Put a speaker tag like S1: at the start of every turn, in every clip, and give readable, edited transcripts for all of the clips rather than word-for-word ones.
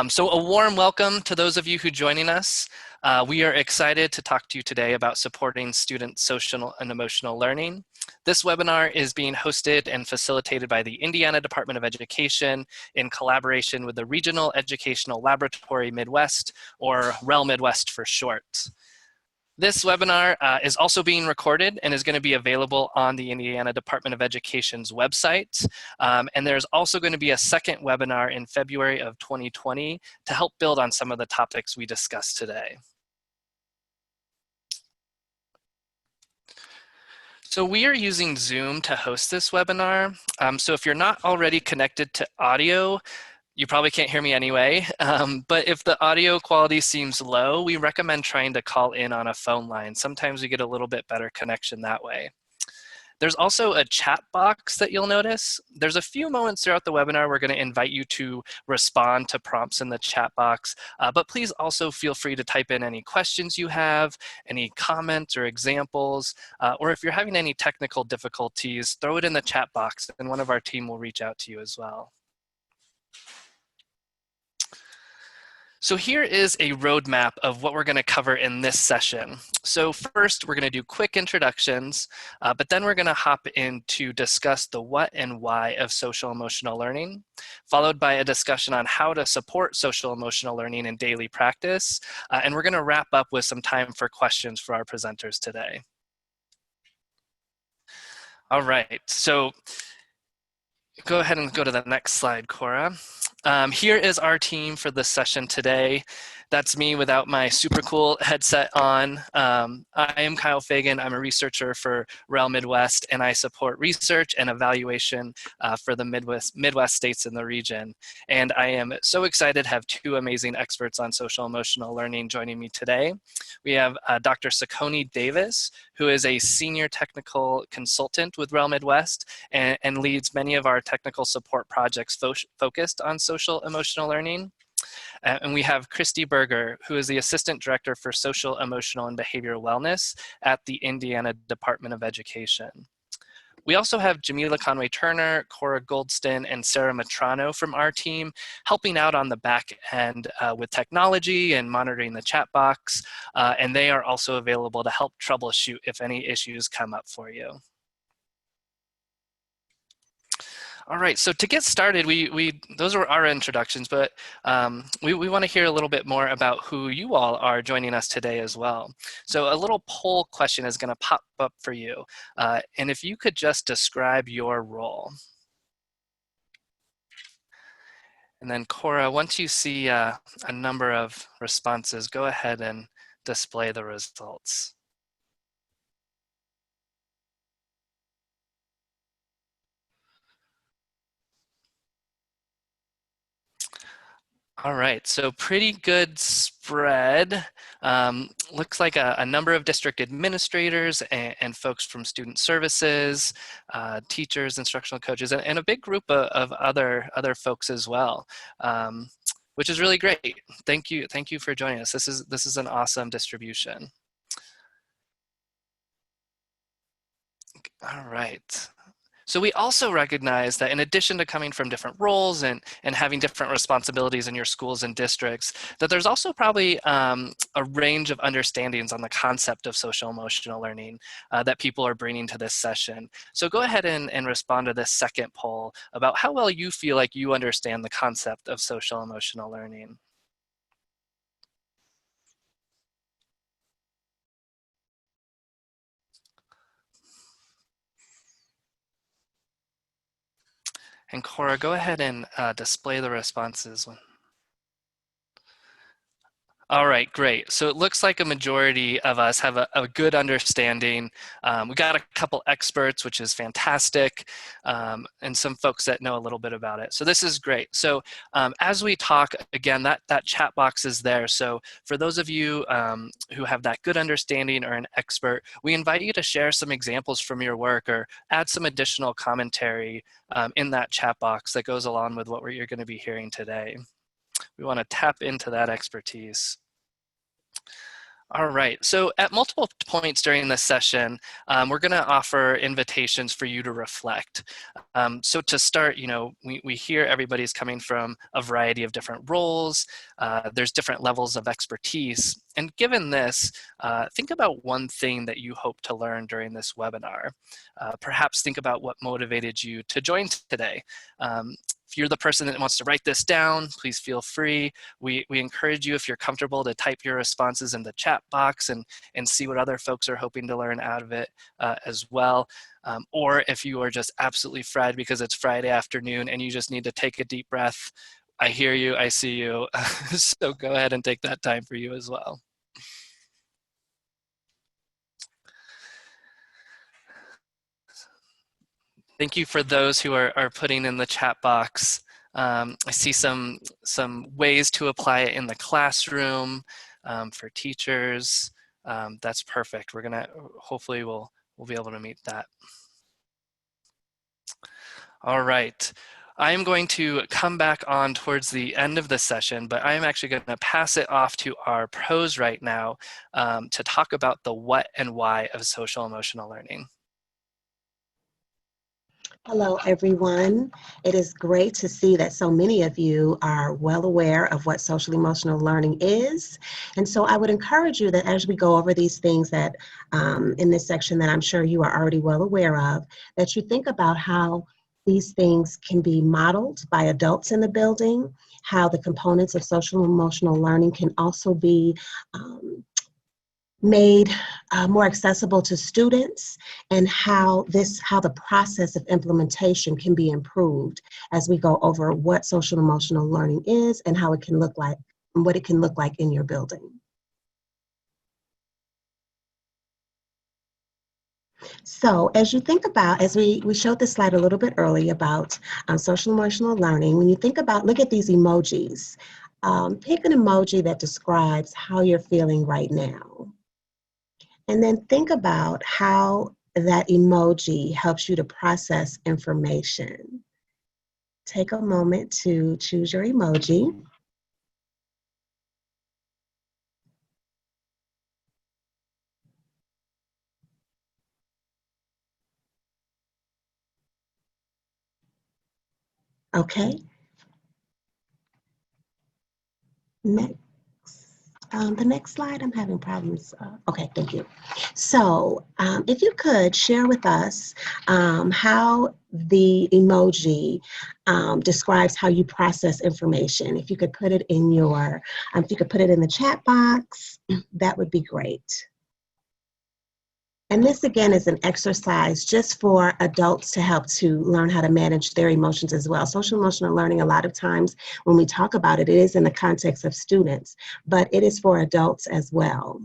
S1: So a warm welcome to those of you who are joining us. We are excited to talk to you today about supporting student social and emotional learning. This webinar is being hosted and facilitated by the Indiana Department of Education in collaboration with the Regional Educational Laboratory Midwest, or REL Midwest for short. This webinar is also being recorded and is going to be available on the Indiana Department of Education's website. And there's also going to be a second webinar in February of 2020 to help build on some of the topics we discussed today. So we are using Zoom to host this webinar. So if you're not already connected to audio, you probably can't hear me anyway, but if the audio quality seems low, we recommend trying to call in on a phone line. Sometimes we get a little bit better connection that way. There's also a chat box that you'll notice. There's a few moments throughout the webinar we're going to invite you to respond to prompts in the chat box, but please also feel free to type in any questions you have, any comments or examples, or if you're having any technical difficulties, throw it in the chat box and one of our team will reach out to you as well. So here is a roadmap of what we're going to cover in this session. So first, we're going to do quick introductions, but then we're going to hop in to discuss the what and why of social emotional learning, followed by a discussion on how to support social emotional learning in daily practice. And we're going to wrap up with some time for questions for our presenters today. All right, so go ahead and go to the next slide, Cora. Here is our team for this session today. That's me without my super cool headset on. I am Kyle Fagan. I'm a researcher for REL Midwest, and I support research and evaluation for the Midwest states in the region. And I am so excited to have two amazing experts on social emotional learning joining me today. We have Dr. Sakoni Davis, who is a senior technical consultant with REL Midwest and leads many of our technical support projects focused on social emotional learning. And we have Christy Berger, who is the Assistant Director for Social, Emotional, and Behavioral Wellness at the Indiana Department of Education. We also have Jamila Conway-Turner, Cora Goldston, and Sarah Matrano from our team helping out on the back end with technology and monitoring the chat box. And they are also available to help troubleshoot if any issues come up for you. All right, so to get started, those were our introductions, but we want to hear a little bit more about who you all are joining us today as well. So a little poll question is going to pop up for you. And if you could just describe your role. And then Cora, once you see a number of responses, go ahead and display the results. All right, so pretty good spread. Looks like a number of district administrators and folks from student services, teachers, instructional coaches, and a big group of other folks as well, which is really great. Thank you for joining us. This is an awesome distribution. All right. So we also recognize that in addition to coming from different roles and having different responsibilities in your schools and districts, that there's also probably a range of understandings on the concept of social emotional learning that people are bringing to this session. So go ahead and respond to this second poll about how well you feel like you understand the concept of social emotional learning. And Cora, go ahead and display the responses. All right, great. So it looks like a majority of us have a good understanding. We got a couple experts, which is fantastic, and some folks that know a little bit about it. So this is great. So as we talk, again, that chat box is there. So for those of you who have that good understanding or an expert, we invite you to share some examples from your work or add some additional commentary in that chat box that goes along with what you're going to be hearing today. We want to tap into that expertise. All right, so at multiple points during this session, we're going to offer invitations for you to reflect. So to start, we hear everybody's coming from a variety of different roles. There's different levels of expertise. And given this, think about one thing that you hope to learn during this webinar. Perhaps think about what motivated you to join today. If you're the person that wants to write this down, please feel free. We encourage you, if you're comfortable, to type your responses in the chat box and see what other folks are hoping to learn out of it as well. Or if you are just absolutely fried because it's Friday afternoon and you just need to take a deep breath, I hear you, I see you. So go ahead and take that time for you as well. Thank you for those who are putting in the chat box. I see some ways to apply it in the classroom for teachers. That's perfect. We're gonna, hopefully we'll be able to meet that. All right. I am going to come back on towards the end of the session, but I am actually going to pass it off to our pros right now to talk about the what and why of social emotional learning.
S2: Hello, everyone. It is great to see that so many of you are well aware of what social emotional learning is. And so I would encourage you that as we go over these things that in this section that I'm sure you are already well aware of, that you think about how these things can be modeled by adults in the building, how the components of social emotional learning can also be made more accessible to students, and how the process of implementation can be improved as we go over what social emotional learning is and how it can look like, and what it can look like in your building. So as you think about, as we showed this slide a little bit early about social emotional learning, when you think about, look at these emojis. Pick an emoji that describes how you're feeling right now. And then think about how that emoji helps you to process information. Take a moment to choose your emoji. Okay. Next. The next slide, I'm having problems. Okay, thank you. So if you could share with us how the emoji describes how you process information. If you could put it in your, if you could put it in the chat box, that would be great. And this again is an exercise just for adults to help to learn how to manage their emotions as well. Social emotional learning, a lot of times when we talk about it, it is in the context of students, but it is for adults as well.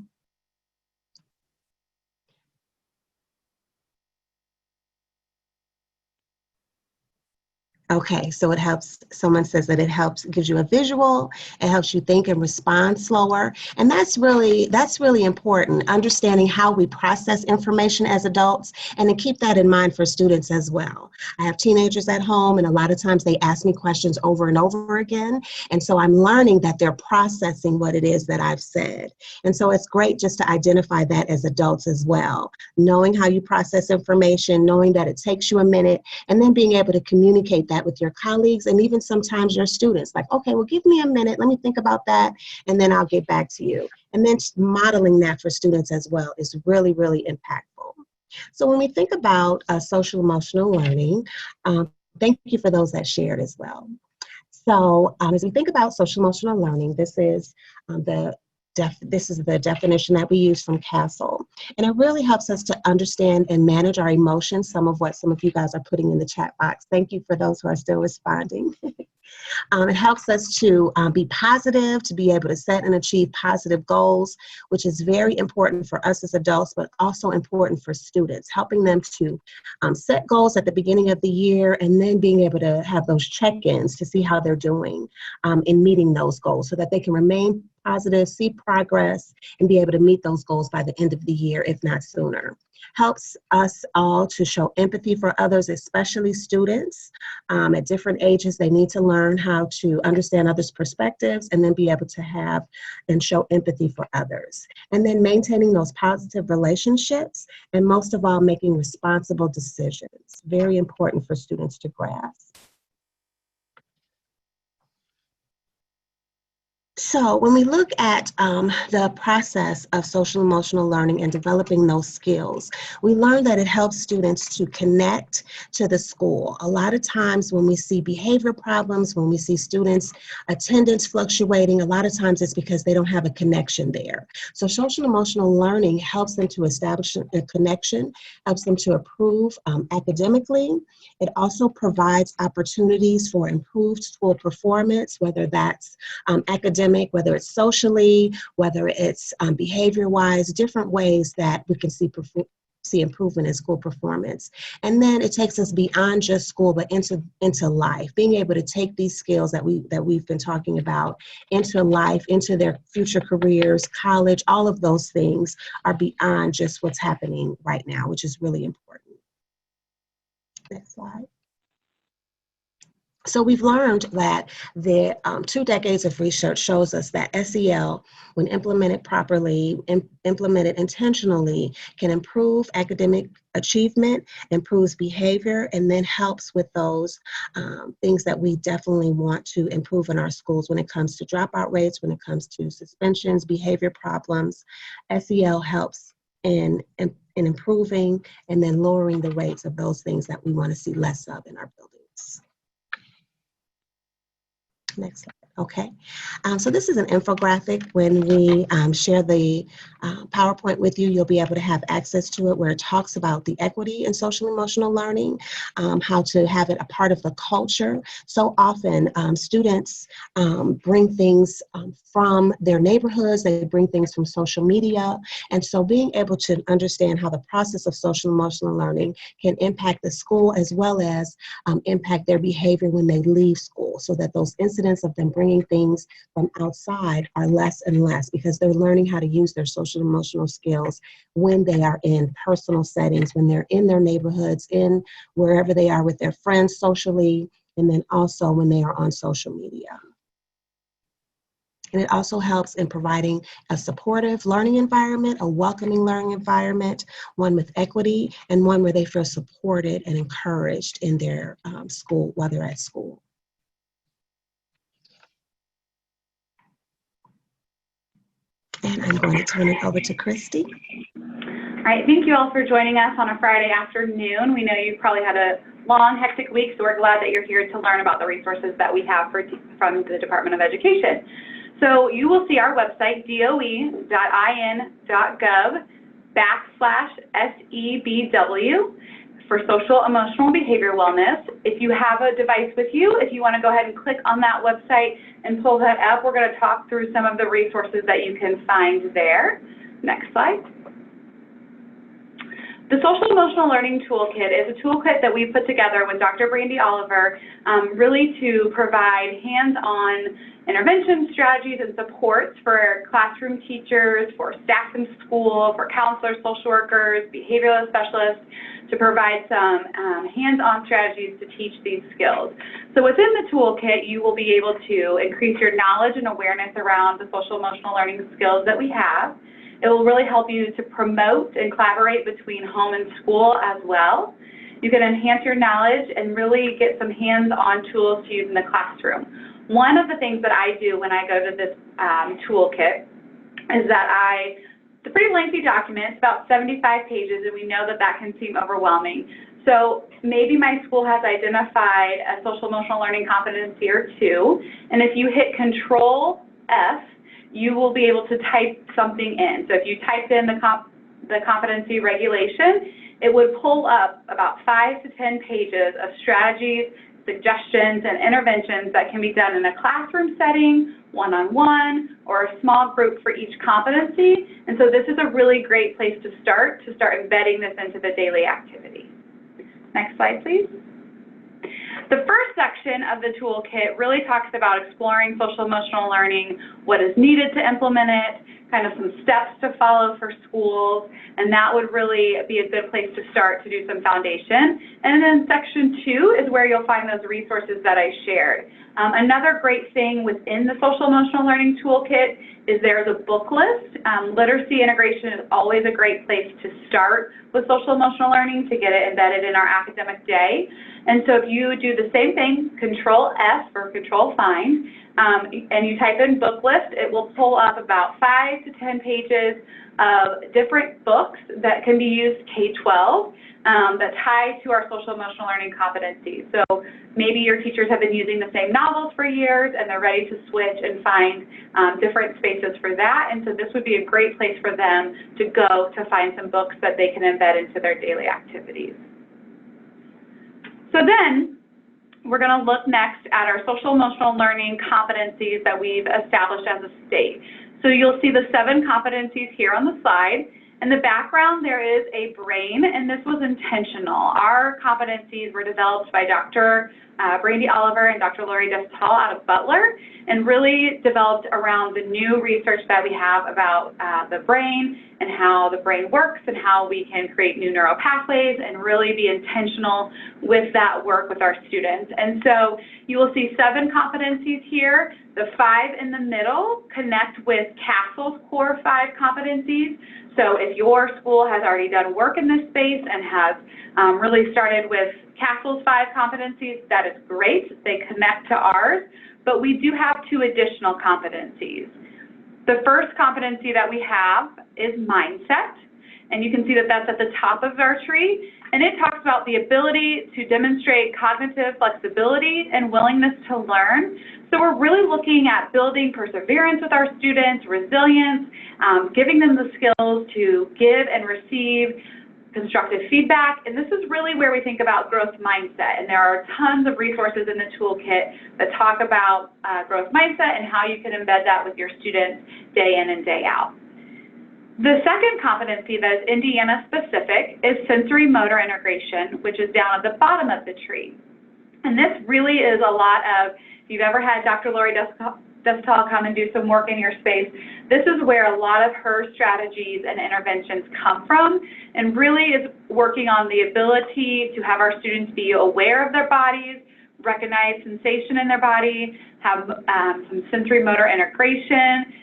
S2: Okay, so it helps, someone says that it helps, gives you a visual, it helps you think and respond slower. And that's really important, understanding how we process information as adults, and to keep that in mind for students as well. I have teenagers at home, and a lot of times they ask me questions over and over again. And so I'm learning that they're processing what it is that I've said. And so it's great just to identify that as adults as well. Knowing how you process information, knowing that it takes you a minute, and then being able to communicate that with your colleagues and even sometimes your students. Like, okay, well, give me a minute, let me think about that, and then I'll get back to you. And then modeling that for students as well is really, really impactful. So when we think about social emotional learning, thank you for those that shared as well. So as we think about social emotional learning, this is the definition that we use from Castle. And it really helps us to understand and manage our emotions, some of what some of you guys are putting in the chat box. Thank you for those who are still responding. It helps us to be positive, to be able to set and achieve positive goals, which is very important for us as adults, but also important for students, helping them to set goals at the beginning of the year and then being able to have those check-ins to see how they're doing in meeting those goals so that they can remain positive, see progress, and be able to meet those goals by the end of the year, if not sooner. Helps us all to show empathy for others, especially students. At different ages, they need to learn how to understand others' perspectives and then be able to have and show empathy for others. And then maintaining those positive relationships, and most of all, making responsible decisions. Very important for students to grasp. So when we look at the process of social emotional learning and developing those skills, we learn that it helps students to connect to the school. A lot of times when we see behavior problems, when we see students' attendance fluctuating, a lot of times it's because they don't have a connection there. So social emotional learning helps them to establish a connection, helps them to improve academically. It also provides opportunities for improved school performance, whether that's academic, whether it's socially, whether it's behavior-wise, different ways that we can see improvement in school performance. And then it takes us beyond just school, but into life, being able to take these skills that we've been talking about into life, into their future careers, college. All of those things are beyond just what's happening right now, which is really important. Next slide. So we've learned that the 2 decades of research shows us that SEL, when implemented properly, implemented intentionally, can improve academic achievement, improves behavior, and then helps with those things that we definitely want to improve in our schools when it comes to dropout rates, when it comes to suspensions, behavior problems. SEL helps in improving and then lowering the rates of those things that we want to see less of in our buildings. Next slide. Okay, so this is an infographic. When we share the PowerPoint with you, you'll be able to have access to it, where it talks about the equity in social emotional learning, how to have it a part of the culture. So often students bring things from their neighborhoods, they bring things from social media, and so being able to understand how the process of social emotional learning can impact the school as well as impact their behavior when they leave school, so that those incidents of them bringing things from outside are less and less, because they're learning how to use their social emotional skills when they are in personal settings, when they're in their neighborhoods, in wherever they are with their friends socially, and then also when they are on social media. And it also helps in providing a supportive learning environment, a welcoming learning environment, one with equity, and one where they feel supported and encouraged in their school while they're at school. And I'm going to turn it over to Christy.
S3: All right, thank you all for joining us on a Friday afternoon. We know you've probably had a long, hectic week, so we're glad that you're here to learn about the resources that we have from the Department of Education. So you will see our website, doe.in.gov/SEBW for social, emotional, behavior wellness. If you have a device with you, if you want to go ahead and click on that website and pull that up, we're going to talk through some of the resources that you can find there. Next slide. The Social Emotional Learning Toolkit is a toolkit that we put together with Dr. Brandy Oliver, really to provide hands-on intervention strategies and supports for classroom teachers, for staff in school, for counselors, social workers, behavioral specialists, to provide some hands-on strategies to teach these skills. So within the toolkit, you will be able to increase your knowledge and awareness around the social emotional learning skills that we have. It will really help you to promote and collaborate between home and school as well. You can enhance your knowledge and really get some hands-on tools to use in the classroom. One of the things that I do when I go to this toolkit is that it's a pretty lengthy document. It's about 75 pages, and we know that that can seem overwhelming. So maybe my school has identified a social emotional learning competency or two, and if you hit Control F, you will be able to type something in. So if you typed in the competency regulation, it would pull up about 5 to 10 pages of strategies, suggestions, and interventions that can be done in a classroom setting, one-on-one, or a small group for each competency. And so this is a really great place to start embedding this into the daily activity. Next slide, please. The first section of the toolkit really talks about exploring social emotional learning, what is needed to implement it, kind of some steps to follow for schools, and that would really be a good place to start to do some foundation. And then section 2 is where you'll find those resources that I shared. Another great thing within the Social Emotional Learning Toolkit is there's a book list. Literacy integration is always a great place to start with social emotional learning to get it embedded in our academic day. And so if you do the same thing, Control F or Control Find, and you type in book list, it will pull up about 5 to 10 pages of different books that can be used K-12 that tie to our social emotional learning competencies. So maybe your teachers have been using the same novels for years and they're ready to switch and find different spaces for that. And so this would be a great place for them to go to find some books that they can embed into their daily activities. So then we're going to look next at our social emotional learning competencies that we've established as a state. So you'll see the 7 competencies here on the slide. In the background, there is a brain, and this was intentional. Our competencies were developed by Dr. Brandy Oliver and Dr. Lori Destal out of Butler, and really developed around the new research that we have about the brain and how the brain works and how we can create new neural pathways and really be intentional with that work with our students. And so you will see 7 competencies here. The 5 in the middle connect with CASEL's core 5 competencies. So if your school has already done work in this space and has really started with CASEL's 5 competencies, that is great. They connect to ours, but we do have 2 additional competencies. The first competency that we have is mindset, and you can see that that's at the top of our tree, and it talks about the ability to demonstrate cognitive flexibility and willingness to learn. So we're really looking at building perseverance with our students, resilience, giving them the skills to give and receive constructive feedback, and this is really where we think about growth mindset, and there are tons of resources in the toolkit that talk about growth mindset and how you can embed that with your students day in and day out. The second competency that is Indiana specific is sensory motor integration, which is down at the bottom of the tree. And this really is a lot of, if you've ever had Dr. Lori Destal come and do some work in your space, this is where a lot of her strategies and interventions come from, and really is working on the ability to have our students be aware of their bodies, recognize sensation in their body, have some sensory motor integration,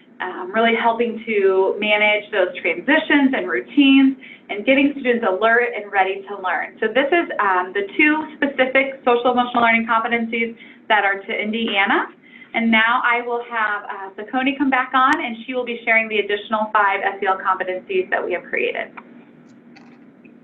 S3: really helping to manage those transitions and routines, and getting students alert and ready to learn. So this is the 2 specific social emotional learning competencies that are to Indiana. And now I will have Sakoni come back on, and she will be sharing the additional 5 SEL competencies that we have created.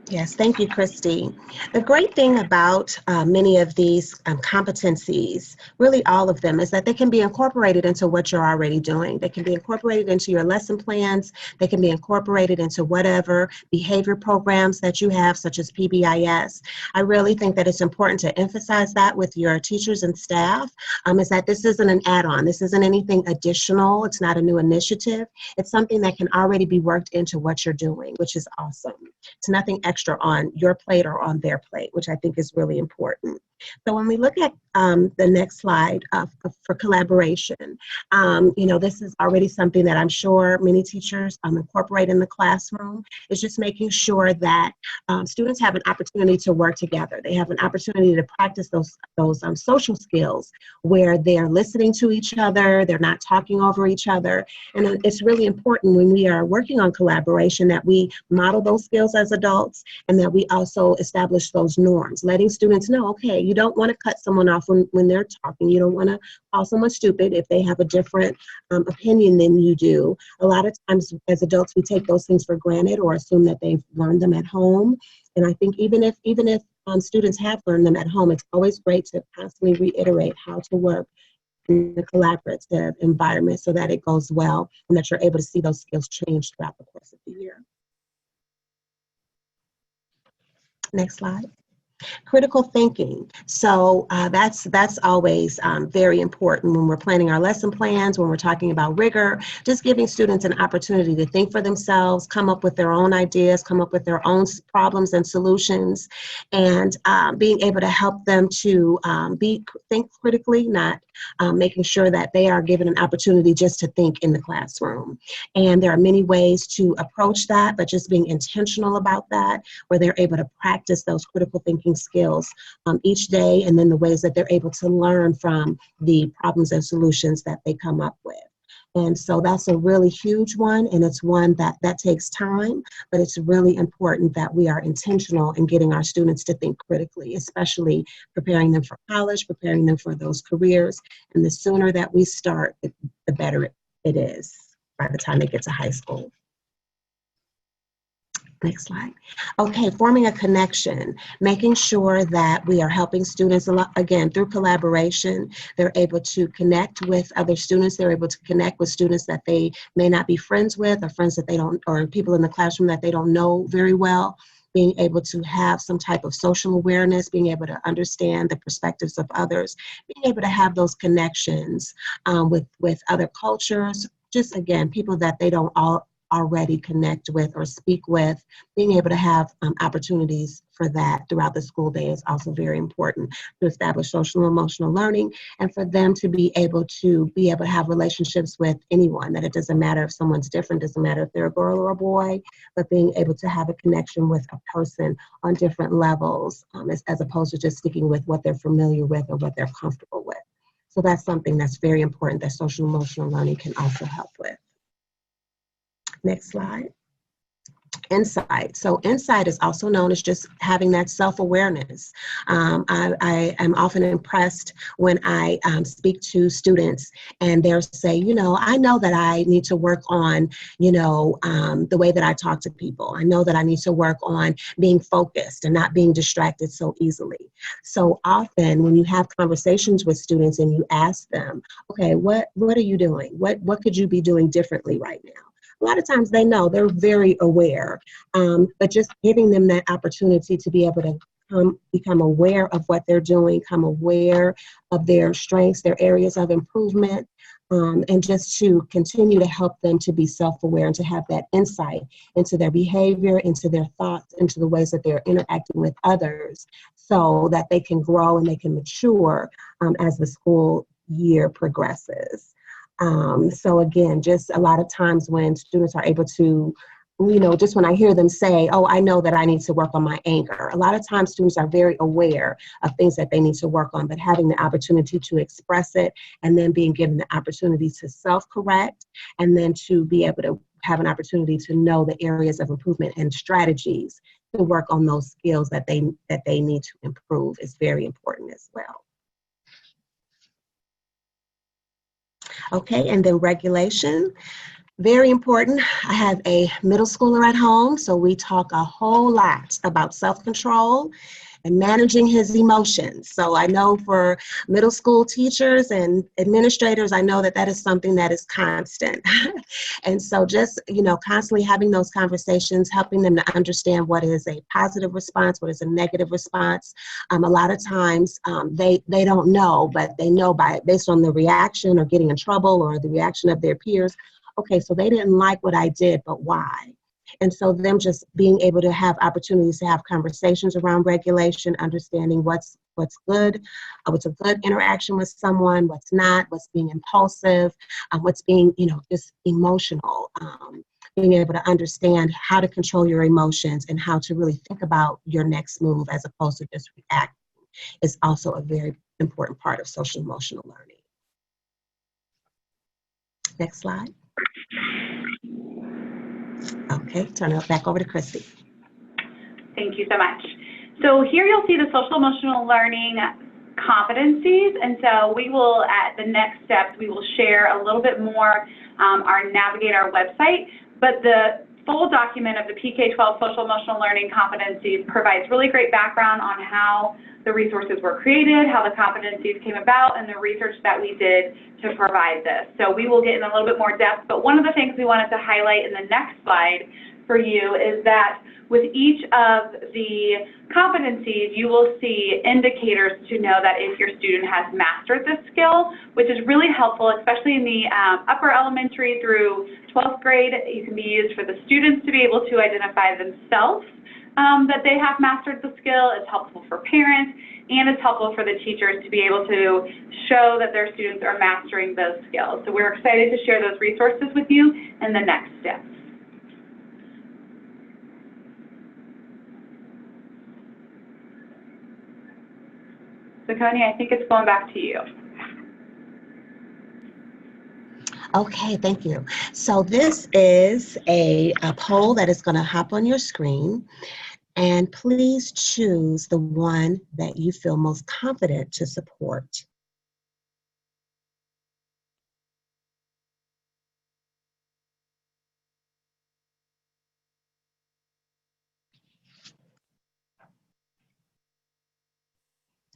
S2: Yes, thank you, Christy. The great thing about many of these competencies, really all of them, is that they can be incorporated into what you're already doing. They can be incorporated into your lesson plans. They can be incorporated into whatever behavior programs that you have, such as PBIS. I really think that it's important to emphasize that with your teachers and staff, is that this isn't an add-on. This isn't anything additional. It's not a new initiative. It's something that can already be worked into what you're doing, which is awesome. It's nothing extra on your plate or on their plate, which I think is really important. So when we look at the next slide for collaboration, this is already something that I'm sure many teachers incorporate in the classroom. It's just making sure that students have an opportunity to work together. They have an opportunity to practice those social skills where they're listening to each other, they're not talking over each other. And it's really important when we are working on collaboration that we model those skills as adults, and that we also establish those norms, letting students know, okay, you don't want to cut someone off when they're talking. You don't want to call someone stupid if they have a different opinion than you do. A lot of times as adults, we take those things for granted or assume that they've learned them at home. And I think even if students have learned them at home, it's always great to constantly reiterate how to work in a collaborative environment so that it goes well and that you're able to see those skills change throughout the course of the year. Next slide. Critical thinking. So that's always very important when we're planning our lesson plans, when we're talking about rigor, just giving students an opportunity to think for themselves, come up with their own ideas, come up with their own problems and solutions, and being able to help them to think critically, not making sure that they are given an opportunity just to think in the classroom. And there are many ways to approach that, but just being intentional about that, where they're able to practice those critical thinking skills each day, and then the ways that they're able to learn from the problems and solutions that they come up with. And so that's a really huge one, and it's one that takes time, but it's really important that we are intentional in getting our students to think critically, especially preparing them for college, preparing them for those careers. And the sooner that we start, the better it is by the time they get to high school. Next slide. Okay, forming a connection, making sure that we are helping students, again, through collaboration. They're able to connect with other students. They're able to connect with students that they may not be friends with, or friends that they don't, or people in the classroom that they don't know very well. Being able to have some type of social awareness, being able to understand the perspectives of others, being able to have those connections with other cultures, just again, people that they don't already connect with or speak with. Being able to have opportunities for that throughout the school day is also very important to establish social and emotional learning, and for them to be able to have relationships with anyone, that it doesn't matter if someone's different, doesn't matter if they're a girl or a boy, but being able to have a connection with a person on different levels, as opposed to just sticking with what they're familiar with or what they're comfortable with. So that's something that's very important that social and emotional learning can also help with. Next slide. Insight. So insight is also known as just having that self-awareness. I am often impressed when I speak to students and they'll say, I know that I need to work on, the way that I talk to people. I know that I need to work on being focused and not being distracted so easily. So often when you have conversations with students and you ask them, okay, what are you doing? What could you be doing differently right now? A lot of times they know, they're very aware, but just giving them that opportunity to be able to become aware of what they're doing, become aware of their strengths, their areas of improvement, and just to continue to help them to be self-aware and to have that insight into their behavior, into their thoughts, into the ways that they're interacting with others, so that they can grow and they can mature as the school year progresses. So again, just a lot of times when students are able to, just when I hear them say, oh, I know that I need to work on my anger. A lot of times students are very aware of things that they need to work on, but having the opportunity to express it and then being given the opportunity to self-correct, and then to be able to have an opportunity to know the areas of improvement and strategies to work on those skills that they need to improve is very important as well. Okay, and then regulation, very important. I have a middle schooler at home, so we talk a whole lot about self-control and managing his emotions. So I know for middle school teachers and administrators, I know that is something that is constant. And so just, constantly having those conversations, helping them to understand what is a positive response, what is a negative response. A lot of times they don't know, but they know based on the reaction or getting in trouble or the reaction of their peers. Okay, so they didn't like what I did, but why? And so them just being able to have opportunities to have conversations around regulation, understanding what's good, what's a good interaction with someone, what's not, what's being impulsive, what's being, just emotional. Being able to understand how to control your emotions and how to really think about your next move as opposed to just reacting is also a very important part of social emotional learning. Next slide. Okay, turn it back over to Christy.
S3: Thank you so much. So here you'll see the social emotional learning competencies, and so we will, at the next steps, we will share a little bit more our Navigate our website, but the full document of the PK-12 social emotional learning competencies provides really great background on how the resources were created, how the competencies came about, and the research that we did to provide this. So we will get in a little bit more depth, but one of the things we wanted to highlight in the next slide for you is that with each of the competencies, you will see indicators to know that if your student has mastered this skill, which is really helpful, especially in the upper elementary through 12th grade. It can be used for the students to be able to identify themselves that they have mastered the skill. It's helpful for parents, and it's helpful for the teachers to be able to show that their students are mastering those skills. So we're excited to share those resources with you in the next steps. So Connie, I think it's going back to you.
S2: Okay, thank you. So this is a poll that is going to hop on your screen, and please choose the one that you feel most confident to support.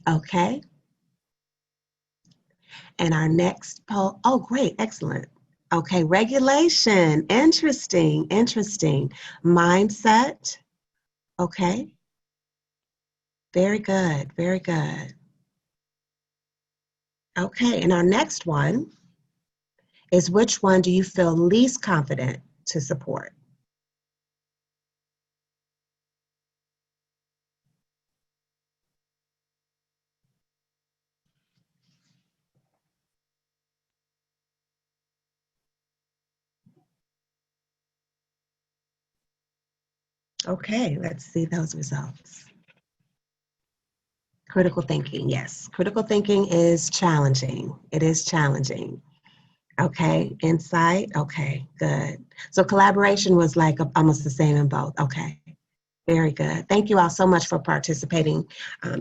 S2: Okay. And our next poll, oh, great, excellent. Okay, regulation, interesting, interesting. Mindset, okay. Very good, very good. Okay, and our next one is which one do you feel least confident to support? Okay, let's see those results. Critical thinking, yes. Critical thinking is challenging. It is challenging. Okay, insight, okay, good. So collaboration was like almost the same in both. Okay, very good. Thank you all so much for participating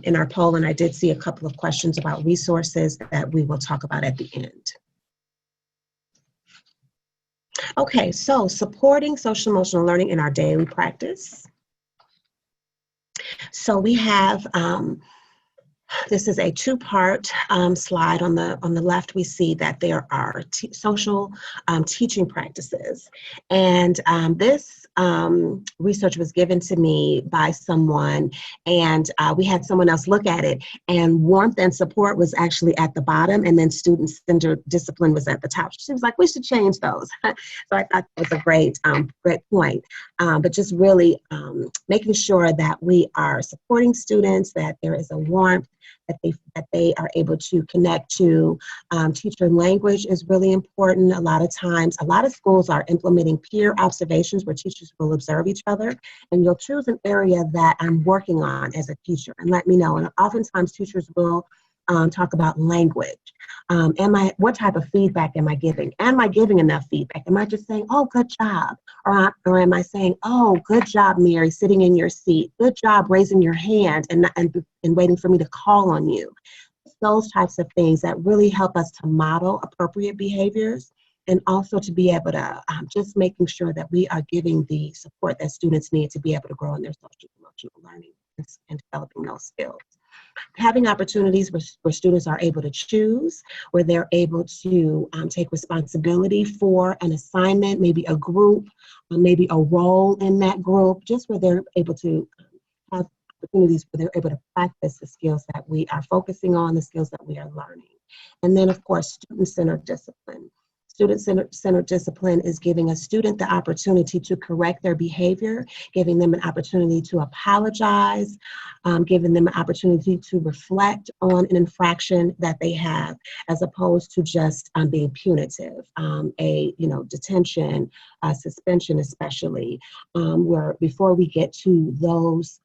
S2: in our poll. And I did see a couple of questions about resources that we will talk about at the end. Okay, so supporting social emotional learning in our daily practice. So we have, this is a two-part slide. On the left, we see that there are social teaching practices. And this research was given to me by someone, and we had someone else look at it, and warmth and support was actually at the bottom, and then student-centered discipline was at the top. She was like, we should change those. So I thought that was a great point. But just really making sure that we are supporting students, that there is a warmth, that they are able to connect to. Teacher language is really important. A lot of times, a lot of schools are implementing peer observations where teachers will observe each other, and you'll choose an area that I'm working on as a teacher and let me know. And oftentimes teachers will talk about language. What type of feedback am I giving? Am I giving enough feedback? Am I just saying, oh, good job? Or am I saying, oh, good job, Mary, sitting in your seat. Good job raising your hand and waiting for me to call on you. Those types of things that really help us to model appropriate behaviors, and also to be able to just making sure that we are giving the support that students need to be able to grow in their social emotional learning and developing those skills. Having opportunities where students are able to choose, where they're able to take responsibility for an assignment, maybe a group, maybe a role in that group, just where they're able to have opportunities where they're able to practice the skills that we are focusing on, the skills that we are learning. And then, of course, student-centered discipline. Student-centered discipline is giving a student the opportunity to correct their behavior, giving them an opportunity to apologize, giving them an opportunity to reflect on an infraction that they have, as opposed to just being punitive. Detention, suspension especially, where before we get to those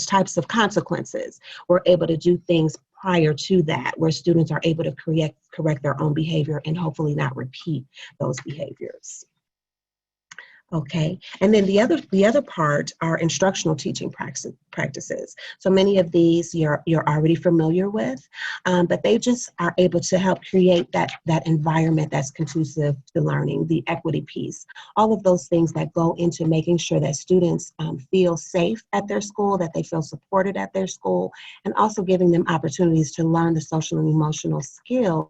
S2: types of consequences, we're able to do things prior to that, where students are able to correct their own behavior and hopefully not repeat those behaviors. Okay, and then the other part are instructional teaching practices. So many of these you're already familiar with, but they just are able to help create that environment that's conducive to learning, the equity piece, all of those things that go into making sure that students feel safe at their school, that they feel supported at their school, and also giving them opportunities to learn the social and emotional skills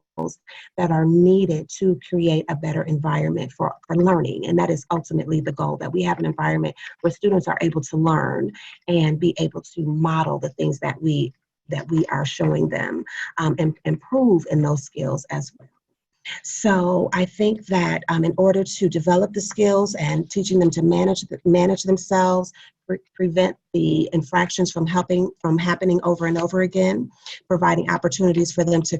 S2: that are needed to create a better environment for learning. And that is ultimately the goal, that we have an environment where students are able to learn and be able to model the things that we are showing them, and improve in those skills as well. So I think that in order to develop the skills and teaching them to manage themselves, prevent the infractions from happening over and over again, providing opportunities for them to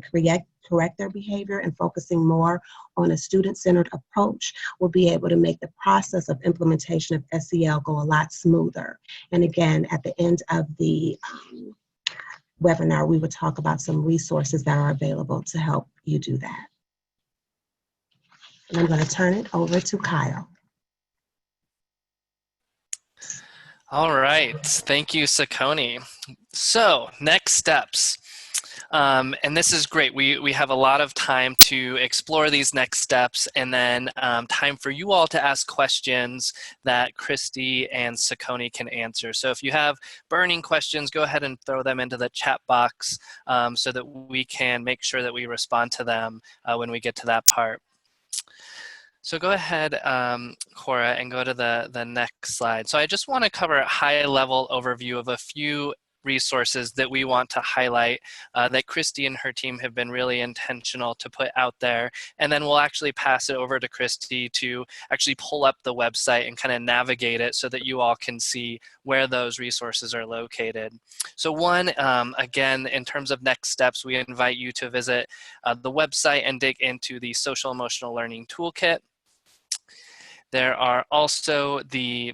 S2: correct their behavior, and focusing more on a student-centered approach will be able to make the process of implementation of SEL go a lot smoother. And again, at the end of the webinar, we will talk about some resources that are available to help you do that. And I'm going to turn it over to Kyle.
S1: All right, thank you, Sakoni. So next steps. And this is great. We have a lot of time to explore these next steps, and then time for you all to ask questions that Christy and Sakoni can answer. So if you have burning questions, go ahead and throw them into the chat box so that we can make sure that we respond to them when we get to that part. So go ahead, Cora, and go to the next slide. So I just want to cover a high-level overview of a few resources that we want to highlight that Christy and her team have been really intentional to put out there. And then we'll actually pass it over to Christy to actually pull up the website and kind of navigate it so that you all can see where those resources are located. So one, again, in terms of next steps, we invite you to visit the website and dig into the Social Emotional Learning Toolkit. There are also the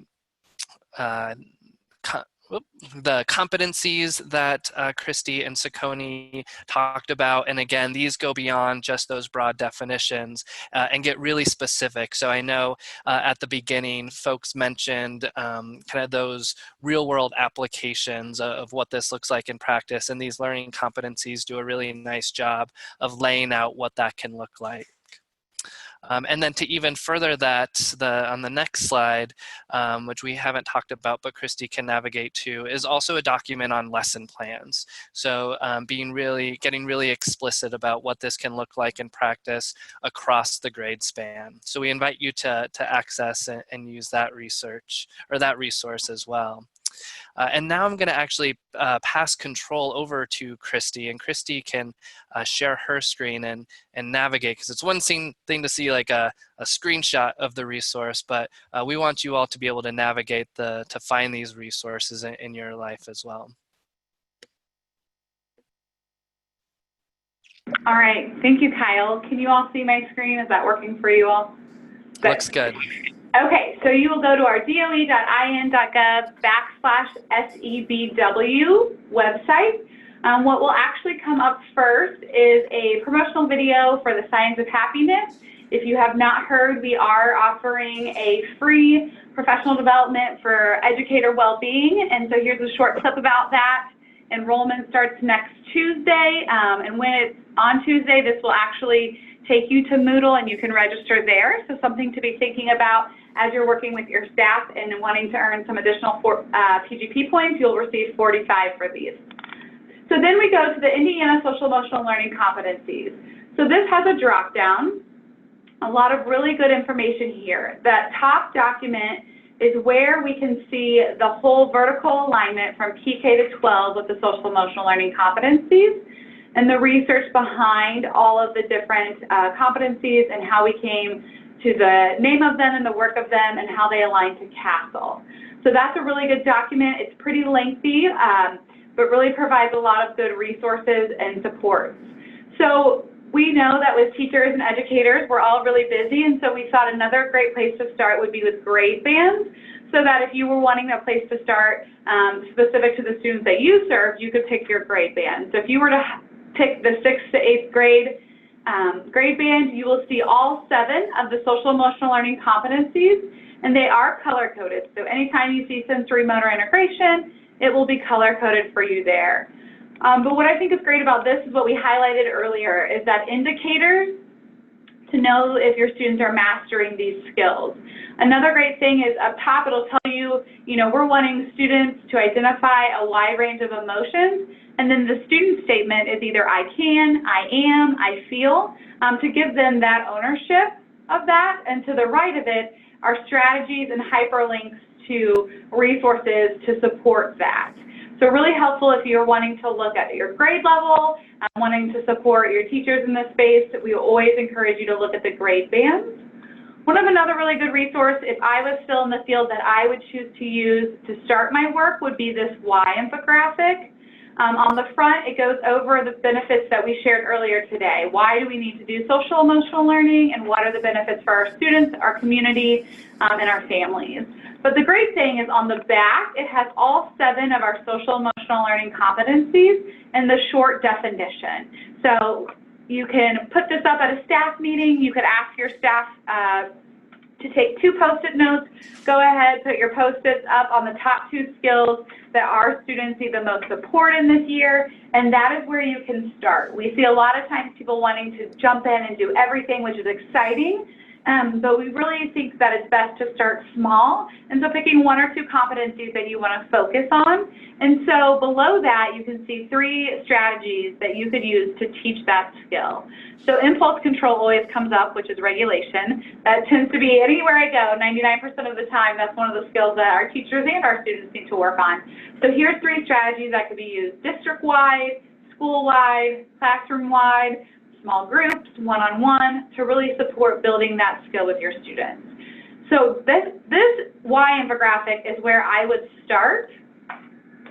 S1: competencies that Christy and Sakoni talked about. And again, these go beyond just those broad definitions and get really specific. So I know at the beginning, folks mentioned kind of those real world applications of what this looks like in practice. And these learning competencies do a really nice job of laying out what that can look like. And then to even further that, on the next slide, which we haven't talked about, but Christy can navigate to, is also a document on lesson plans. So getting really explicit about what this can look like in practice across the grade span. So we invite you to access and use that research, or that resource as well. And now I'm going to actually pass control over to Christy, and Christy can share her screen and navigate, because it's one thing to see like a screenshot of the resource, but we want you all to be able to navigate to find these resources in your life as well.
S3: All right, thank you, Kyle. Can you all see my screen? Is that working for you all? Good.
S1: Looks good.
S3: Okay, so you will go to our doe.in.gov/SEBW website. What will actually come up first is a promotional video for the Science of Happiness. If you have not heard, we are offering a free professional development for educator well-being, and so here's a short clip about that. Enrollment starts next Tuesday, and when it's on Tuesday, this will actually take you to Moodle and you can register there. So something to be thinking about as you're working with your staff and wanting to earn some additional PGP points. You'll receive 45 for these. So then we go to the Indiana Social Emotional Learning Competencies. So this has a drop down, a lot of really good information here. That top document is where we can see the whole vertical alignment from PK to 12 with the social emotional learning competencies, and the research behind all of the different competencies and how we came to the name of them and the work of them and how they align to CASEL. So that's a really good document. It's pretty lengthy, but really provides a lot of good resources and supports. So we know that with teachers and educators, we're all really busy, and so we thought another great place to start would be with grade bands, so that if you were wanting a place to start specific to the students that you serve, you could pick your grade band. So if you were to pick the 6th to 8th grade grade band, you will see all 7 of the social emotional learning competencies, and they are color coded. So anytime you see sensory motor integration, it will be color coded for you there. But what I think is great about this is what we highlighted earlier, is that indicators to know if your students are mastering these skills. Another great thing is up top, it'll tell you, we're wanting students to identify a wide range of emotions, and then the student statement is either I can, I am, I feel, to give them that ownership of that. And to the right of it are strategies and hyperlinks to resources to support that. So really helpful if you're wanting to look at your grade level, wanting to support your teachers in this space. We always encourage you to look at the grade bands. Another really good resource, if I was still in the field that I would choose to use to start my work, would be this why infographic. On the front, it goes over the benefits that we shared earlier today. Why do we need to do social emotional learning, and what are the benefits for our students, our community, and our families? But the great thing is on the back, it has all 7 of our social emotional learning competencies and the short definition. So you can put this up at a staff meeting. You could ask your staff to take 2 Post-it notes. Go ahead, put your Post-its up on the top 2 skills that our students need the most support in this year, and that is where you can start. We see a lot of times people wanting to jump in and do everything, which is exciting, but we really think that it's best to start small, and so picking 1 or 2 competencies that you want to focus on. And so below that, you can see 3 strategies that you could use to teach that skill. So impulse control always comes up, which is regulation. That tends to be anywhere I go, 99% of the time, that's one of the skills that our teachers and our students need to work on. So here's 3 strategies that could be used district-wide, school-wide, classroom-wide, small groups, one-on-one, to really support building that skill with your students. So this why infographic is where I would start,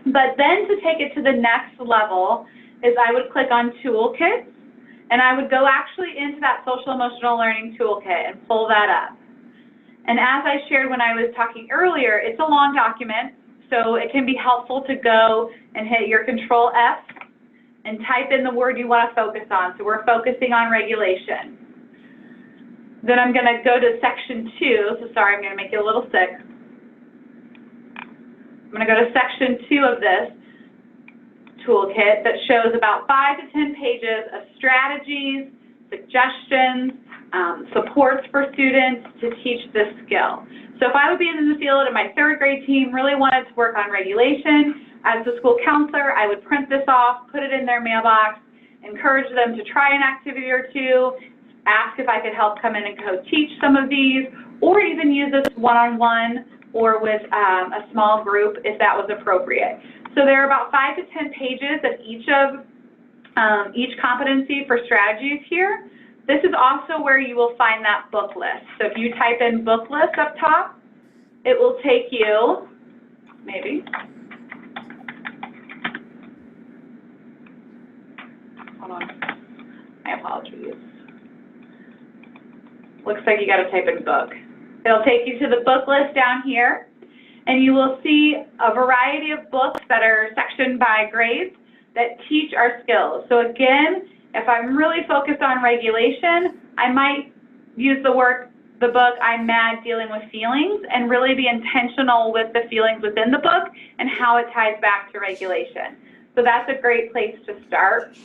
S3: but then to take it to the next level is I would click on Toolkit, and I would go actually into that social emotional learning toolkit and pull that up. And as I shared when I was talking earlier, it's a long document, so it can be helpful to go and hit your Control F and type in the word you want to focus on. So we're focusing on regulation. Then I'm going to go to section 2. So sorry, I'm going to make you a little sick. I'm going to go to section 2 of this toolkit that shows about 5 to 10 pages of strategies, suggestions, supports for students to teach this skill. So if I would be in the field and my 3rd grade team really wanted to work on regulation, as a school counselor, I would print this off, put it in their mailbox, encourage them to try an activity or 2, ask if I could help come in and co-teach some of these, or even use this one-on-one or with a small group if that was appropriate. So there are about 5 to 10 pages of each competency for strategies here. This is also where you will find that book list. So if you type in book list up top, it will take you, maybe, hold on, my apologies. Looks like you got to type in book. It'll take you to the book list down here, and you will see a variety of books that are sectioned by grades that teach our skills. So again, if I'm really focused on regulation, I might use the book I'm Mad Dealing with Feelings, and really be intentional with the feelings within the book and how it ties back to regulation. So that's a great place to start.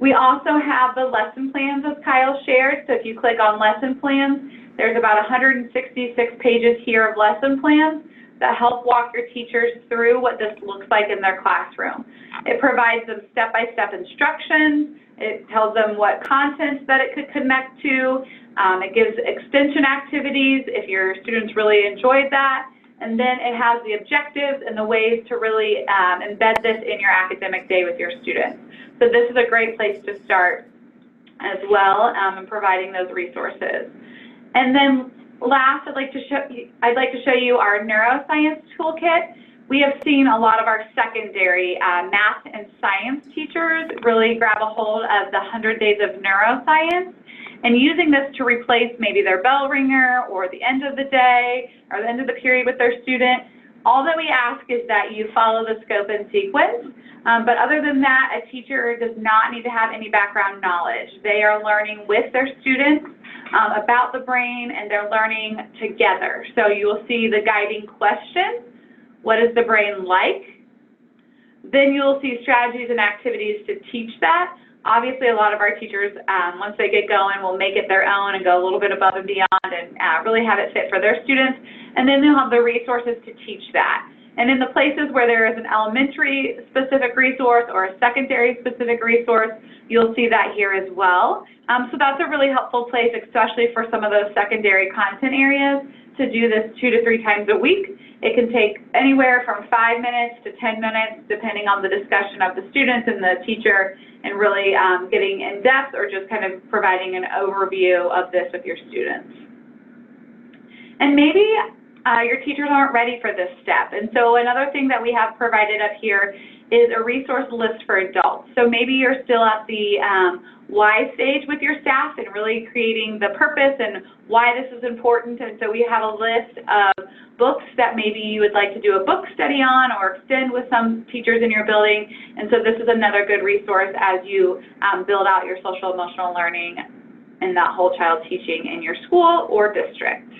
S3: We also have the lesson plans, as Kyle shared. So if you click on lesson plans, there's about 166 pages here of lesson plans that help walk your teachers through what this looks like in their classroom. It provides them step-by-step instructions. It tells them what content that it could connect to. It gives extension activities if your students really enjoyed that. And then it has the objectives and the ways to really embed this in your academic day with your students. So this is a great place to start as well in providing those resources. And then last, I'd like to show you our neuroscience toolkit. We have seen a lot of our secondary math and science teachers really grab a hold of the 100 Days of Neuroscience and using this to replace maybe their bell ringer or the end of the day or the end of the period with their student. All that we ask is that you follow the scope and sequence, but other than that, a teacher does not need to have any background knowledge. They are learning with their students about the brain, and they're learning together. So you will see the guiding question, what is the brain like? Then you'll see strategies and activities to teach that. Obviously, a lot of our teachers, once they get going, will make it their own and go a little bit above and beyond and really have it fit for their students. and then they'll have the resources to teach that. And in the places where there is an elementary specific resource or a secondary specific resource, you'll see that here as well. So that's a really helpful place, especially for some of those secondary content areas, to do this 2 to 3 times a week. It can take anywhere from 5 minutes to 10 minutes, depending on the discussion of the students and the teacher, and really getting in depth or just kind of providing an overview of this with your students. And maybe your teachers aren't ready for this step. And so another thing that we have provided up here is a resource list for adults. So maybe you're still at the why stage with your staff and really creating the purpose and why this is important. And so we have a list of books that maybe you would like to do a book study on or extend with some teachers in your building. And so this is another good resource as you build out your social emotional learning and that whole child teaching in your school or district.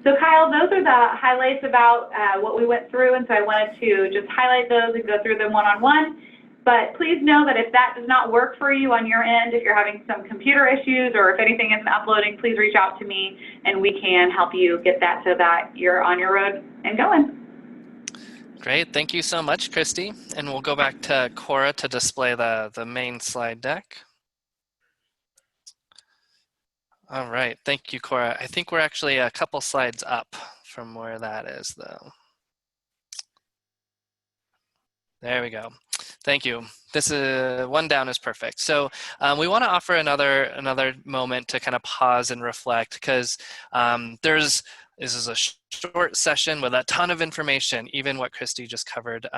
S3: So Kyle, those are the highlights about what we went through, and so I wanted to just highlight those and go through them one-on-one. But please know that if that does not work for you on your end, if you're having some computer issues or if anything isn't uploading, please reach out to me and we can help you get that so that you're on your road and going.
S1: Great, thank you so much, Christy. And we'll go back to Cora to display the main slide deck. All right, thank you, Cora. I think we're actually a couple slides up from where that is, though. There we go. Thank you. This is one down is perfect. So we want to offer another moment to kind of pause and reflect, because this is a short session with a ton of information. Even what Christy just covered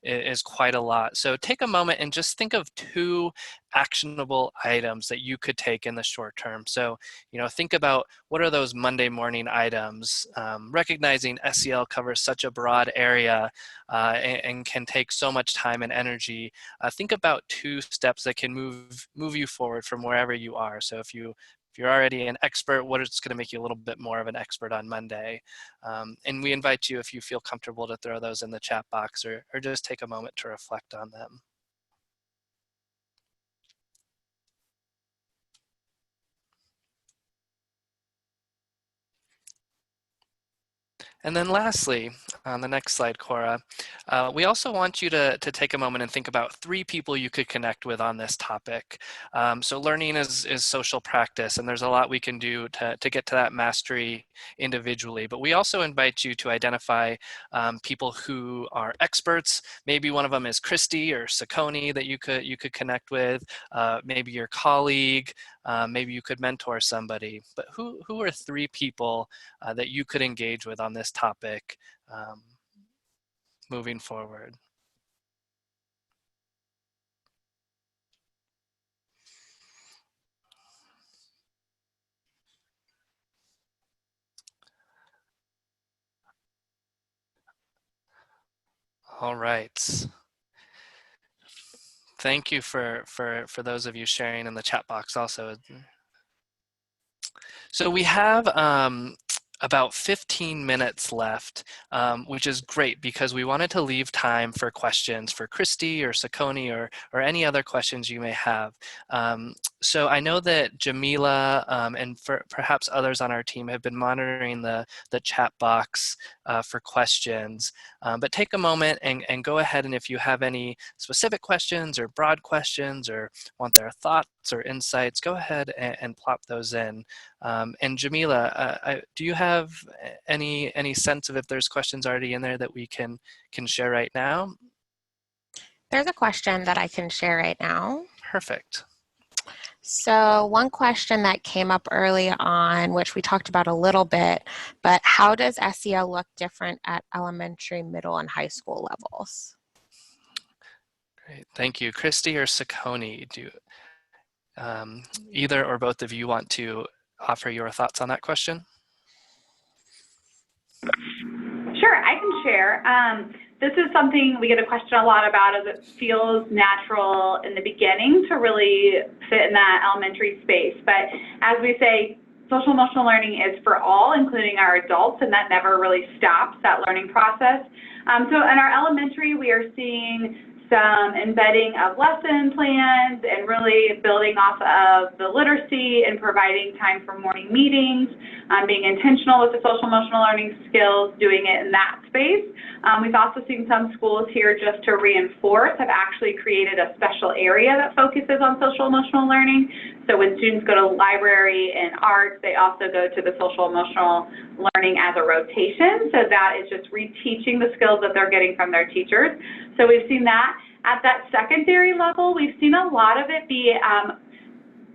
S1: is quite a lot. So take a moment and just think of 2 actionable items that you could take in the short term. So, think about what are those Monday morning items, recognizing SEL covers such a broad area and can take so much time and energy. Think about 2 steps that can move you forward from wherever you are. So if you're already an expert, what is going to make you a little bit more of an expert on Monday? And we invite you, if you feel comfortable, to throw those in the chat box or just take a moment to reflect on them. And then lastly, on the next slide, Cora, we also want you to take a moment and think about 3 people you could connect with on this topic. So learning is social practice, and there's a lot we can do to get to that mastery individually. But we also invite you to identify people who are experts. Maybe one of them is Christy or Sakoni that you could connect with, maybe your colleague, maybe you could mentor somebody. But who are 3 people that you could engage with on this topic moving forward? All right. Thank you for those of you sharing in the chat box also. So we have about 15 minutes left, which is great because we wanted to leave time for questions for Christy or Sakoni or any other questions you may have. So I know that Jamila and perhaps others on our team have been monitoring the chat box for questions, but take a moment and go ahead, and if you have any specific questions or broad questions or want their thoughts or insights, go ahead and plop those in. And Jamila, do you have any sense of if there's questions already in there that we can share right now?
S4: There's a question that I can share right now.
S1: Perfect.
S4: So one question that came up early on, which we talked about a little bit, but how does SEL look different at elementary, middle, and high school levels?
S1: Great, thank you. Christy or Sakoni, do either or both of you want to offer your thoughts on that question?
S3: Sure, I can share. This is something we get a question a lot about, as it feels natural in the beginning to really fit in that elementary space. But as we say, social emotional learning is for all, including our adults, and that never really stops, that learning process. So in our elementary, we are seeing some embedding of lesson plans and really building off of the literacy and providing time for morning meetings, being intentional with the social emotional learning skills, doing it in that space. We've also seen some schools here, just to reinforce, have actually created a special area that focuses on social emotional learning. So when students go to library and arts, they also go to the social emotional learning as a rotation. So that is just reteaching the skills that they're getting from their teachers. So we've seen that. At that secondary level, we've seen a lot of it be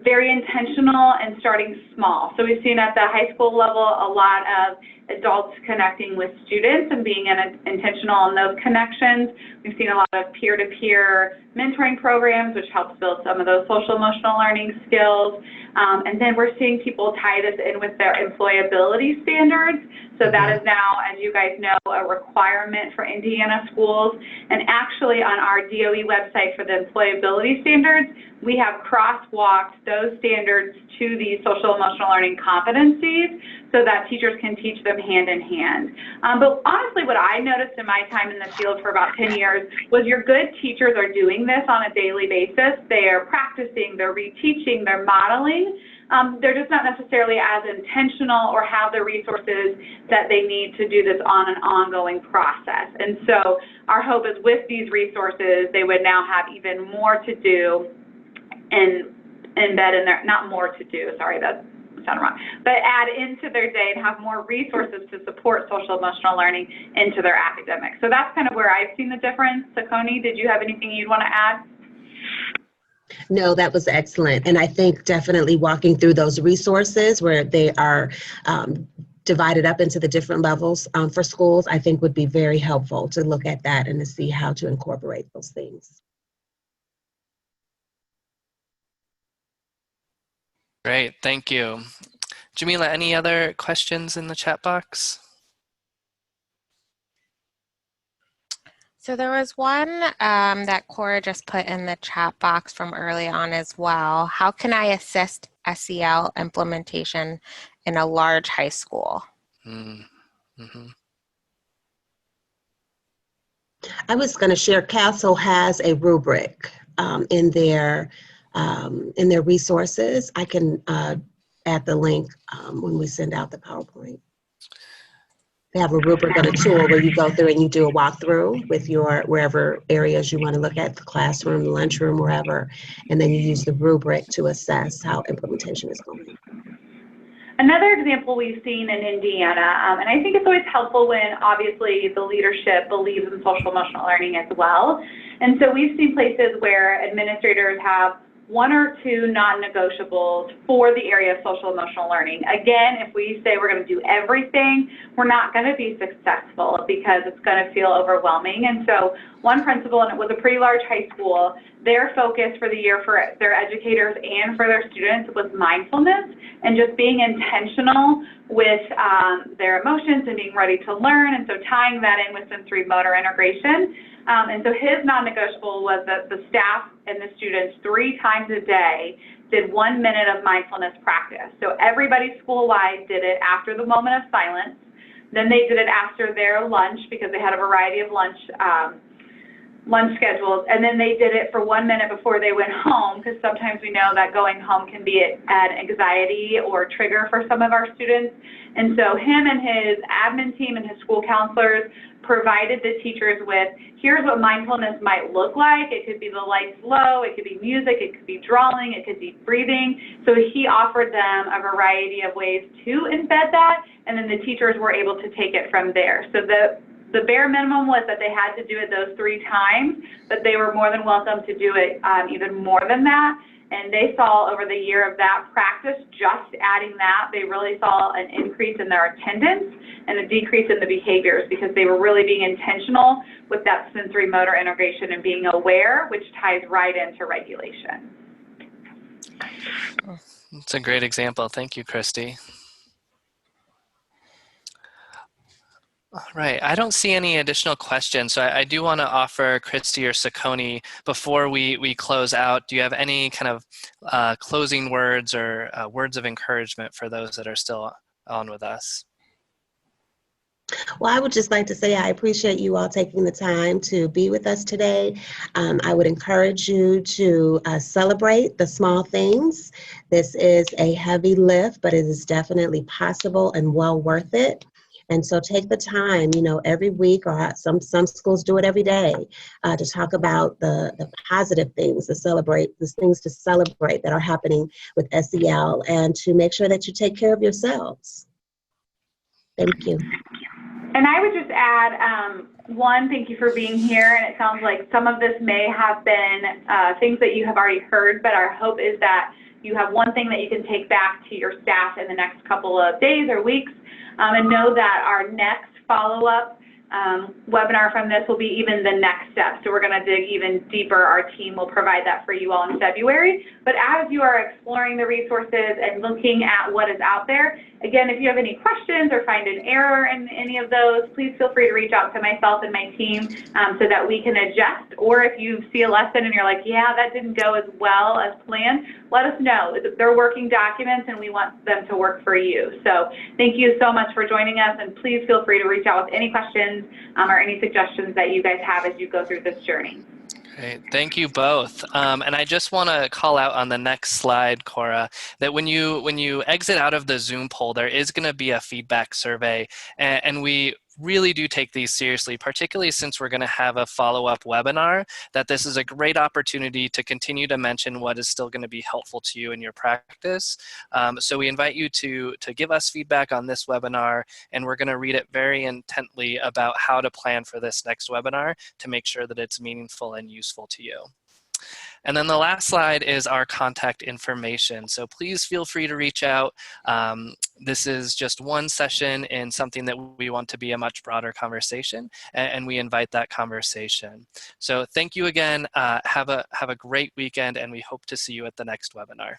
S3: very intentional and starting small. So we've seen at the high school level a lot of adults connecting with students and being intentional in those connections. We've seen a lot of peer-to-peer mentoring programs, which helps build some of those social emotional learning skills. And then we're seeing people tie this in with their employability standards. So that is now, as you guys know, a requirement for Indiana schools. And actually on our DOE website for the employability standards, we have crosswalked those standards to the social emotional learning competencies so that teachers can teach them hand in hand. But honestly, what I noticed in my time in the field for about 10 years was your good teachers are doing this on a daily basis. They are practicing, they're reteaching, they're modeling. They're just not necessarily as intentional or have the resources that they need to do this on an ongoing process. And so our hope is with these resources, they would now have even more to do and embed in their, not more to do, sorry, that sounded wrong, but add into their day and have more resources to support social emotional learning into their academics. So that's kind of where I've seen the difference. Sakoni, did you have anything you'd want to add?
S2: No, that was excellent. And I think definitely walking through those resources where they are divided up into the different levels for schools, I think would be very helpful to look at that and to see how to incorporate those things.
S1: Great, thank you. Jamila, any other questions in the chat box?
S4: So there was one that Cora just put in the chat box from early on as well. How can I assist SEL implementation in a large high school?
S2: I was going to share, Castle has a rubric in their resources. I can add the link when we send out the PowerPoint. They have a rubric on a tool where you go through and you do a walkthrough with your wherever areas you want to look at, the classroom, the lunchroom, wherever, and then you use the rubric to assess how implementation is going.
S3: Another example we've seen in Indiana, and I think it's always helpful when obviously the leadership believes in social emotional learning as well. And so we've seen places where administrators have one or two non-negotiables for the area of social emotional learning. Again, if we say we're going to do everything, we're not going to be successful because it's going to feel overwhelming. And so one principal, and it was a pretty large high school, their focus for the year for their educators and for their students was mindfulness and just being intentional with their emotions and being ready to learn. And so tying that in with sensory motor integration. And so his non-negotiable was that the staff and the students 3 times a day did 1 minute of mindfulness practice. So everybody school-wide did it after the moment of silence. Then they did it after their lunch because they had a variety of lunch schedules. And then they did it for 1 minute before they went home, because sometimes we know that going home can be an anxiety or trigger for some of our students. And so him and his admin team and his school counselors provided the teachers with, here's what mindfulness might look like. It could be the lights low, it could be music, it could be drawing, it could be breathing. So he offered them a variety of ways to embed that, and then the teachers were able to take it from there. So the bare minimum was that they had to do it those 3 times, but they were more than welcome to do it even more than that. And they saw over the year of that practice, just adding that, they really saw an increase in their attendance and a decrease in the behaviors because they were really being intentional with that sensory motor integration and being aware, which ties right into regulation.
S1: It's a great example. Thank you, Christy. All right, I don't see any additional questions, so I do want to offer Christy or Sakoni, before we close out, do you have any kind of closing words or words of encouragement for those that are still on with us?
S2: Well, I would just like to say I appreciate you all taking the time to be with us today. I would encourage you to celebrate the small things. This is a heavy lift, but it is definitely possible and well worth it. And so take the time, every week, or some schools do it every day, to talk about the positive things, the things to celebrate that are happening with SEL, and to make sure that you take care of yourselves. Thank you.
S3: And I would just add, one, thank you for being here. And it sounds like some of this may have been things that you have already heard, but our hope is that you have one thing that you can take back to your staff in the next couple of days or weeks, and know that our next follow-up webinar from this will be even the next step. So we're going to dig even deeper. Our team will provide that for you all in February. But as you are exploring the resources and looking at what is out there, again, if you have any questions or find an error in any of those, please feel free to reach out to myself and my team so that we can adjust. Or if you see a lesson and you're like, yeah, that didn't go as well as planned, let us know. They're working documents and we want them to work for you. So thank you so much for joining us, and please feel free to reach out with any questions or any suggestions that you guys have as you go through this journey.
S1: Great. Thank you both. And I just want to call out on the next slide, Cora, that when you exit out of the Zoom poll, there is going to be a feedback survey, and we really do take these seriously, particularly since we're going to have a follow-up webinar, that this is a great opportunity to continue to mention what is still going to be helpful to you in your practice. So we invite you to give us feedback on this webinar, and we're going to read it very intently about how to plan for this next webinar to make sure that it's meaningful and useful to you. And then the last slide is our contact information. So please feel free to reach out. This is just one session in something that we want to be a much broader conversation, and we invite that conversation. So thank you again. Have a great weekend, and we hope to see you at the next webinar.